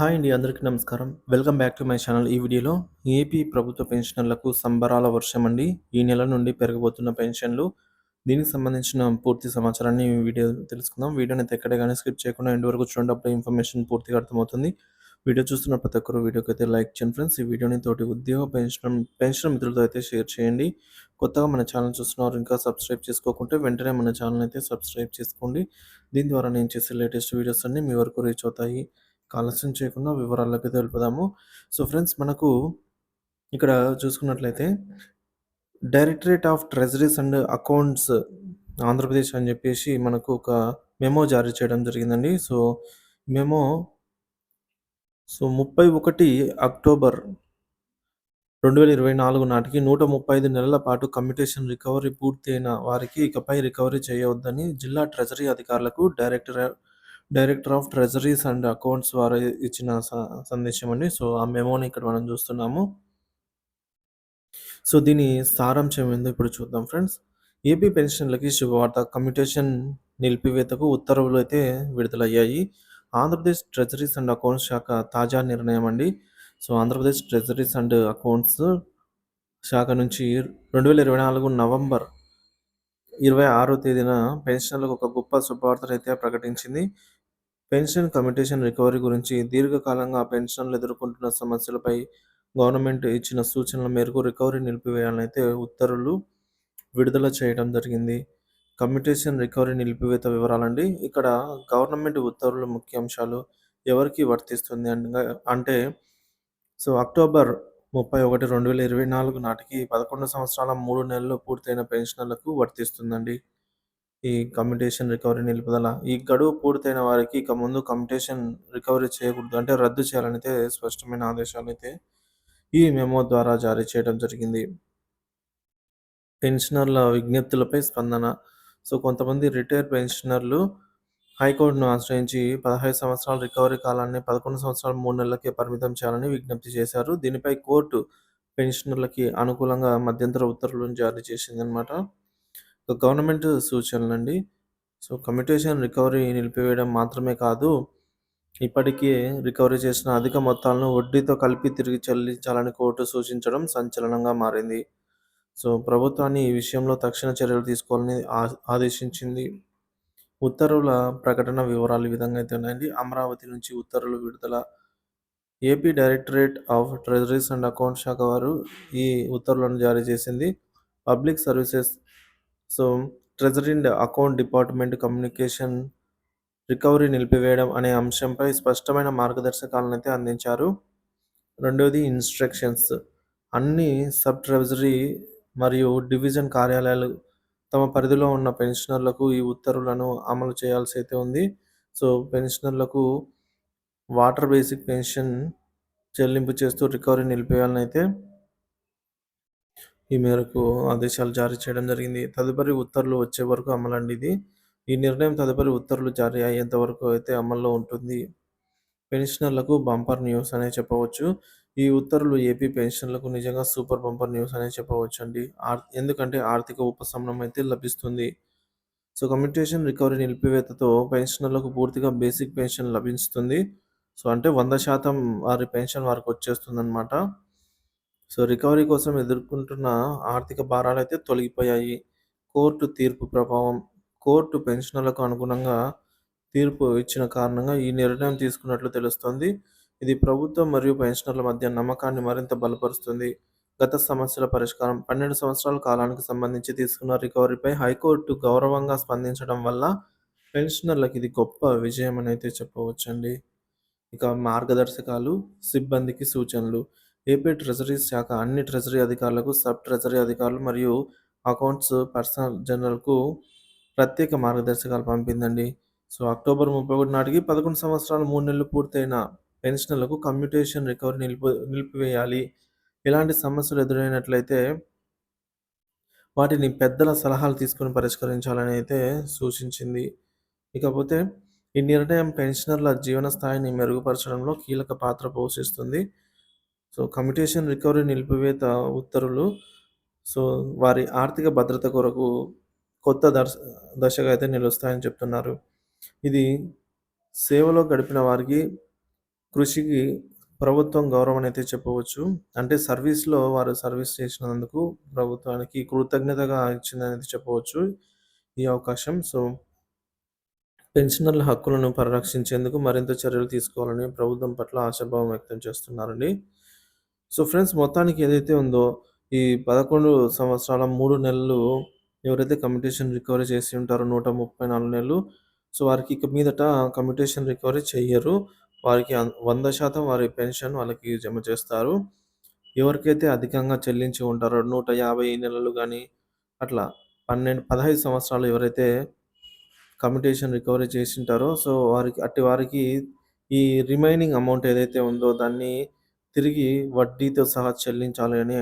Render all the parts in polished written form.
Hi అండి. అందరికీ నమస్కారం. Welcome back to my channel. ఈ వీడియోలో ఏపీ ప్రభుత్వ పెన్షనర్లకు సంబరాల వర్షం అండి. ఈ నెల నుండి పెరగబోతున్న పెన్షన్లు. దీనికి సంబంధించిన పూర్తి సమాచారాన్ని ఈ వీడియో తెలుసుకుందాం. వీడియోనైతే ఎక్కడ గాని స్కిప్ చేయకుండా ఎండ్ వరకు చూడండి. అప్పుడే ఇన్ఫర్మేషన్ పూర్తిగా అర్థమవుతుంది. వీడియో చూస్తున్న ప్రతి ఒక్కరు వీడియోకైతే లైక్ చేయండి ఫ్రెండ్స్. ఈ వీడియోని తోటి ఉద్యోగ పెన్షన్ మిత్రులతో అయితే షేర్ చేయండి. కొత్తగా మన ఛానల్ చూస్తున్నవారు ఇంకా సబ్స్క్రైబ్ చేసుకోకుంటే వెంటనే మన ఛానల్ అయితే సబ్స్క్రైబ్ చేసుకోండి. దీని ద్వారా నేను చేసే లేటెస్ట్ వీడియోస్ అన్నీ మీ వరకు రీచ్ అవుతాయి. ఆలస్యం చేయకుండా వివరాల్లోకి తెలుపుదాము. సో ఫ్రెండ్స్, మనకు ఇక్కడ చూసుకున్నట్లయితే directorate of treasuries and accounts Andhra Pradesh అని చెప్పేసి మనకు ఒక మెమో జారీ చేయడం జరిగిందండి. మెమో 31 అక్టోబర్ 2024 నాటికి 135 నెలల పాటు కమ్యూటేషన్ రికవరీ పూర్తయిన వారికి ఇకపై రికవరీ చేయవద్దని జిల్లా ట్రెజరీ అధికారులకు director of treasuries and accounts వారు ఇచ్చిన సందేశం అండి. ఆ మెమోని ఇక్కడ మనం చూస్తున్నాము. దీని సారాంశం ఏందో ఇప్పుడు చూద్దాం ఫ్రెండ్స్. ఏపీ పెన్షన్‌లకి శుభవార్త. కమ్యూటేషన్ నిలిపివేతకు ఉత్తర్వులు అయితే విడుదలయ్యాయి. ఆంధ్రప్రదేశ్ ట్రెజరీస్ అండ్ అకౌంట్స్ శాఖ తాజా నిర్ణయం అండి. ఆంధ్రప్రదేశ్ ట్రెజరీస్ అండ్ అకౌంట్స్ శాఖ నుంచి 2024 నవంబర్ 26వ తేదీన పెన్షనర్లకు ఒక గొప్ప శుభవార్తనైతే ప్రకటించింది. పెన్షన్ కమ్యూటేషన్ రికవరీ గురించి దీర్ఘకాలంగా పెన్షనర్లు ఎదుర్కొంటున్న సమస్యలపై గవర్నమెంట్ ఇచ్చిన సూచనల మేరకు రికవరీ నిలిపివేయాలనైతే ఉత్తర్వులు విడుదల చేయడం జరిగింది. కమ్యూటేషన్ రికవరీ నిలిపివేత వివరాలండి. ఇక్కడ గవర్నమెంట్ ఉత్తర్వుల ముఖ్యాంశాలు ఎవరికి వర్తిస్తుంది అంటే అక్టోబర్ 31, 2024 నాటికి 11 సంవత్సరాల 3 నెలలు పూర్తయిన పెన్షనర్లకు వర్తిస్తుందండి ఈ కమ్యూటేషన్ రికవరీ నిలుపుదల. ఈ గడువు పూర్తయిన వారికి ఇక ముందు కమ్యూటేషన్ రికవరీ చేయకూడదు, అంటే రద్దు చేయాలనైతే స్పష్టమైన ఆదేశాలైతే ఈ మెమో ద్వారా జారీ చేయడం జరిగింది. పెన్షనర్ల విజ్ఞప్తులపై స్పందన. కొంతమంది రిటైర్ పెన్షనర్లు హైకోర్టును ఆశ్రయించి 15 సంవత్సరాల రికవరీ కాలాన్ని 11 సంవత్సరాల 3 నెలలకే పరిమితం చేయాలని విజ్ఞప్తి చేశారు. దీనిపై కోర్టు పెన్షనర్లకి అనుకూలంగా మధ్యంతర ఉత్తర్వులను జారీ చేసిందనమాట. గవర్నమెంట్ సూచనలండి. కమ్యూటేషన్ రికవరీ నిలిపివేయడం మాత్రమే కాదు, ఇప్పటికే రికవరీ చేసిన అధిక మొత్తాలను వడ్డీతో కలిపి తిరిగి చెల్లించాలని కోర్టు సూచించడం సంచలనంగా మారింది. ప్రభుత్వాన్ని ఈ విషయంలో తక్షణ చర్యలు తీసుకోవాలని ఆదేశించింది. ఉత్తర్వుల ప్రకటన వివరాలు ఈ విధంగా అయితే ఉన్నాయండి. అమరావతి నుంచి ఉత్తర్వులు విడుదల. AP directorate of treasuries and accounts శాఖ వారు ఈ ఉత్తర్వులను జారీ చేసింది. Public services treasury and account department communication recovery నిలిపివేయడం అనే అంశంపై స్పష్టమైన మార్గదర్శకాలను అయితే అందించారు. రెండవది ఇన్స్ట్రక్షన్స్. అన్ని సబ్ ట్రెజరీ మరియు డివిజన్ కార్యాలయాలు తమ పరిధిలో ఉన్న పెన్షనర్లకు ఈ ఉత్తర్వులను అమలు చేయాల్సి అయితే ఉంది. పెన్షనర్లకు వాటర్ బేసిక్ పెన్షన్ చెల్లింపు చేస్తూ రికవరీ నిలిపేయాలని అయితే ఈ మేరకు ఆదేశాలు జారీ చేయడం జరిగింది. తదుపరి ఉత్తర్వులు వచ్చే వరకు అమలండి ఇది. ఈ నిర్ణయం తదుపరి ఉత్తర్వులు జారీ అయ్యేంత వరకు అయితే అమల్లో ఉంటుంది. పెన్షనర్లకు బంపర్ న్యూస్ అనే చెప్పవచ్చు. ఈ ఉత్తర్వులు ఏపీ పెన్షన్లకు నిజంగా సూపర్ బంపర్ న్యూస్ అనే చెప్పవచ్చండి. ఎందుకంటే ఆర్థిక ఉపశమనం అయితే లభిస్తుంది. కమ్యూటేషన్ రికవరీ నిలిపివేతతో పెన్షనర్లకు పూర్తిగా బేసిక్ పెన్షన్ లభిస్తుంది. అంటే 100% వారి పెన్షన్ వారికి వచ్చేస్తుందన్నమాట. రికవరీ కోసం ఎదుర్కొంటున్న ఆర్థిక భారాలైతే తొలగిపోయాయి. కోర్టు తీర్పు ప్రభావం. కోర్టు పెన్షనర్లకు అనుగుణంగా తీర్పు ఇచ్చిన కారణంగా ఈ నిర్ణయం తీసుకున్నట్లు తెలుస్తోంది. ఇది ప్రభుత్వం మరియు పెన్షనర్ల మధ్య నమ్మకాన్ని మరింత బలపరుస్తుంది. గత సమస్యల పరిష్కారం. 12 సంవత్సరాల కాలానికి సంబంధించి తీసుకున్న రికవరీపై హైకోర్టు గౌరవంగా స్పందించడం వల్ల పెన్షనర్లకు ఇది గొప్ప విజయం అని అయితే చెప్పవచ్చండి. ఇక మార్గదర్శకాలు, సిబ్బందికి సూచనలు. ఏపీ ట్రెజరీస్ శాఖ అన్ని ట్రెజరీ అధికారులకు, సబ్ ట్రెజరీ అధికారులు మరియు అకౌంట్స్ పర్సనల్ జనరల్కు ప్రత్యేక మార్గదర్శకాలు పంపిందండి. అక్టోబర్ 31 నాటికి 11 సంవత్సరాలు 3 నెలలు పూర్తయిన పెన్షనర్లకు కమ్యూటేషన్ రికవరీ నిలిపివేయాలి. ఇలాంటి సమస్యలు ఎదురైనట్లయితే వాటిని పెద్దల సలహాలు తీసుకొని పరిష్కరించాలని అయితే సూచించింది. ఇకపోతే ఈ నిర్ణయం పెన్షనర్ల జీవన స్థాయిని మెరుగుపరచడంలో కీలక పాత్ర పోషిస్తుంది. కమ్యూటేషన్ రికవరీ నిలిపివేత ఉత్తర్వులు వారి ఆర్థిక భద్రత కొరకు కొత్త దశగా అయితే నిలుస్తాయని చెప్తున్నారు. ఇది సేవలో గడిపిన వారికి కృషికి ప్రభుత్వం గౌరవమనైతే చెప్పవచ్చు. అంటే సర్వీస్‌లో వారు సర్వీస్ చేసినందుకు ప్రభుత్వానికి కృతజ్ఞతగా ఇచ్చిందనైతే చెప్పవచ్చు ఈ అవకాశం. సో, పెన్షనర్ల హక్కులను పరిరక్షించేందుకు మరింత చర్యలు తీసుకోవాలని ప్రభుత్వం పట్ల ఆశాభావం వ్యక్తం చేస్తున్నారండి. సో, ఫ్రెండ్స్ మొత్తానికి ఏదైతే ఉందో ఈ 11 సంవత్సరాల 3 నెలలు ఎవరైతే కమ్యూటేషన్ రికవరీ చేసి ఉంటారో 134 నెలలు. సో, వారికి ఇక మీదట కమ్యూటేషన్ రికవరీ చెయ్యరు. వారికి 100% వారి పెన్షన్ వాళ్ళకి జమ చేస్తారు. ఎవరికైతే అధికంగా చెల్లించి ఉంటారో 150 నెలలు గాని, అట్లా 15 సంవత్సరాలు ఎవరైతే కమ్యూటేషన్ రికవరీ చేసుంటారో, సో, వారికి ఈ రిమైనింగ్ అమౌంట్ ఏదైతే ఉందో దాన్ని తిరిగి వడ్డీతో సహా చెల్లించాలి అని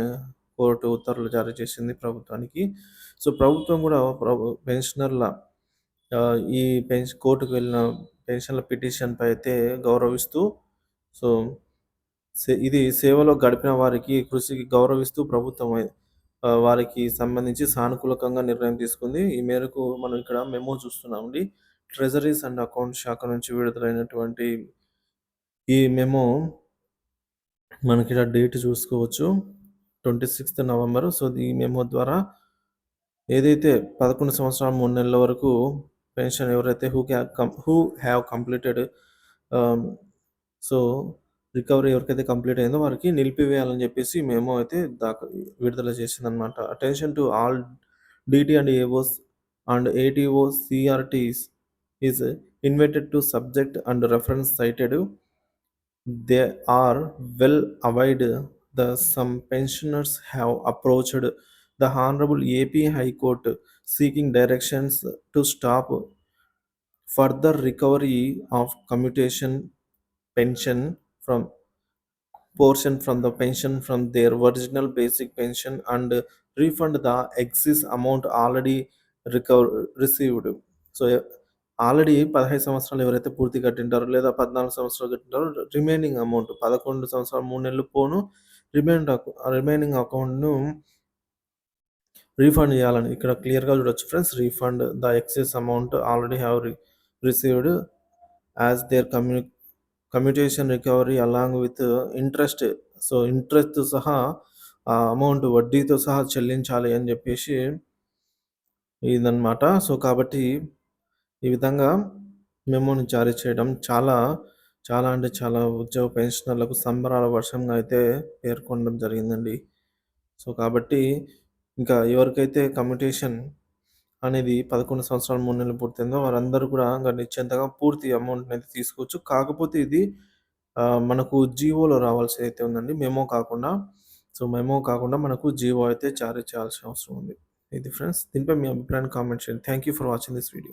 కోర్టు ఉత్తర్వులు జారీ చేసింది ప్రభుత్వానికి. సో, ప్రభుత్వం గూడా పెన్షనర్ల ఈ కోర్టుకు వెళ్ళిన పెన్షన్‌ల పిటిషన్‌పై అయితే గౌరవిస్తూ సో, ఇది సేవలో గడిపిన వారికి కృషికి గౌరవిస్తూ ప్రభుత్వం వారికి సంబంధించి సానుకూలకంగా నిర్ణయం తీసుకుంది. ఈ మేరకు మనం ఇక్కడ మెమో చూస్తున్నామండి. ట్రెజరీస్ అండ్ అకౌంట్స్ శాఖ నుంచి విడుదలైనటువంటి ఈ మెమో మనకిక్కడ డేట్ చూసుకోవచ్చు. 26థ్ నవంబర్. సో, ఈ మెమో ద్వారా ఏదైతే 11 సంవత్సరాలు 3 నెలల వరకు పెన్షన్ ఎవరైతే who have completed ah, so, recovery ఎవరికైతే కంప్లీట్ అయిందో వారికి నిలిపివేయాలని చెప్పేసి మెమో అయితే విడుదల చేసిందనమాట. Attention to all DT and AOs and ATO CRTs is invited to subject and reference cited. They are well aware that some pensioners have approached the Honorable AP High Court seeking directions to stop further recovery of commutation pension from portion from the pension from their original basic pension and refund the excess amount already received. So, already 15 సంవత్సరాలు ఎవరైతే పూర్తి కట్టింటారో లేదా 14 సంవత్సరాలు కట్టింటారో remaining amount 11 సంవత్సరాలు 3 నెలలు పోను remaining అకౌంట్‌ను refund చేయాలని ఇక్కడ క్లియర్‌గా చూడొచ్చు friends. Refund the excess amount already have received as their commutation recovery along with interest. So, ఇంట్రెస్ట్‌తో సహా ఆ అమౌంట్ వడ్డీతో సహా చెల్లించాలి అని చెప్పేసి ఇదనమాట. సో, కాబట్టి ఈ విధంగా మెమోని జారీ చేయడం చాలా అంటే చాలా ఉద్యోగ పెన్షనర్లకు సంబరాల వర్షంగా అయితే పేర్కొనడం జరిగిందండి. సో, కాబట్టి ఇంకా ఎవరికైతే కమ్యూటేషన్ అనేది 11 సంవత్సరాలు 3 నెలలు పూర్తయిందో వారందరూ కూడా నిశ్చింతగా పూర్తి అమౌంట్‌నైతే తీసుకోవచ్చు. కాకపోతే ఇది మనకు జీవోలో రావాల్సిదైతే ఉందండి. మెమో కాకుండా. సో, మెమో కాకుండా మనకు జీవో అయితే జారీ చేయాల్సిన అవసరం ఉంది. ఇది ఫ్రెండ్స్. దీనిపై మీ అభిప్రాయాన్ని కామెంట్ చేయండి. Thank you for watching this video.